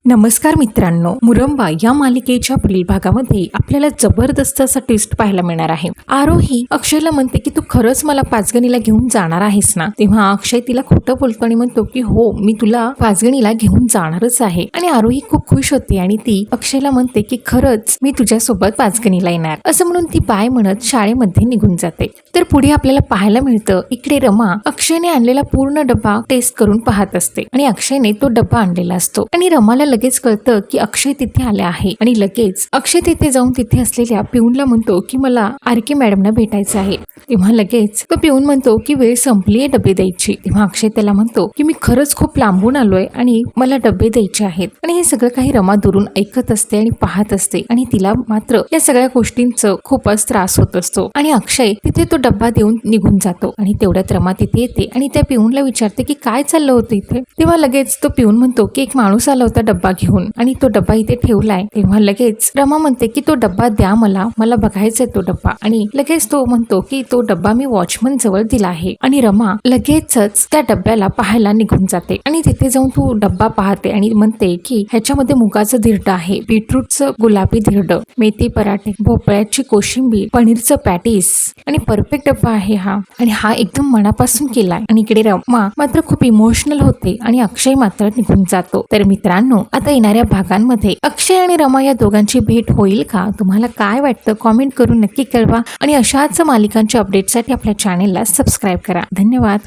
नमस्कार मित्रांनो, मुरंबा या मालिकेच्या पुढील भागामध्ये आपल्याला जबरदस्त असा ट्विस्ट पाहायला मिळणार आहे। आरोही अक्षयला म्हणते की तू खरंच मला पाचगणीला घेऊन जाणार आहेस ना। तेव्हा अक्षय तिला खोटं बोलतो आणि म्हणतो की हो, मी तुला पाचगणीला घेऊन जाणारच आहे। आणि आरोही खूप खुश होते आणि ती अक्षयला म्हणते की खरंच मी तुझ्यासोबत पाचगणीला येणार असं म्हणून ती बाय म्हणत शाळेमध्ये निघून जाते। तर पुढे आपल्याला पाहायला मिळतं इकडे रमा अक्षयने आणलेला पूर्ण डब्बा टेस्ट करून पाहत असते आणि अक्षयने तो डब्बा आणलेला असतो आणि रमाला लगेच कळतं की अक्षय तिथे आले आहे आणि लगेच अक्षय तिथे जाऊन तिथे असलेल्या पिऊनला म्हणतो की मला आरके मॅडमना भेटायचं आहे। तेव्हा लगेच तो पिऊन म्हणतो की वेळ संपली आहे डबे द्यायची। तेव्हा अक्षय त्याला म्हणतो की मी खरंच खूप लांबून आलोय आणि मला डबे द्यायचे आहेत। आणि हे सगळं काही रमा दुरून ऐकत असते आणि पाहत असते आणि तिला मात्र या सगळ्या गोष्टींचा खूपच त्रास होत असतो आणि अक्षय तिथे तो डब्बा देऊन निघून जातो आणि तेवढ्यात रमा तिथे येते आणि त्या पिऊनला विचारते की काय चाललं होतं इथे। तेव्हा लगेच तो पिऊन म्हणतो की एक माणूस आला होता डब्बा घेऊन आणि तो डब्बा इथे ठेवलाय। तेव्हा लगेच रमा म्हणते की तो डब्बा द्या, मला बघायचाय तो डब्बा। आणि लगेच तो म्हणतो की तो डब्बा मी वॉचमन जवळ दिला आहे आणि रमा लगेचच त्या डब्याला पाहायला निघून जाते आणि तिथे जाऊन तो डब्बा पाहते आणि म्हणते की ह्याच्यामध्ये मुगाचं धिरडं आहे, बीटरूटचं गुलाबी धिरडं, मेथी पराठे, भोपळ्याची कोशिंबीर, पनीरचं पॅटीस आणि परफेक्ट डब्बा आहे हा आणि हा एकदम मनापासून केलाय। आणि इकडे रमा मात्र खूप इमोशनल होते आणि अक्षय मात्र निघून जातो। तर मित्रांनो, आता येणाऱ्या भागांमध्ये अक्षय आणि रमा या दोघांची भेट होईल का? तुम्हाला काय वाटतं? कॉमेंट करून नक्की कळवा आणि अशाच मालिकांच्या अपडेटसाठी आपल्या चॅनेलला सबस्क्राईब करा। धन्यवाद।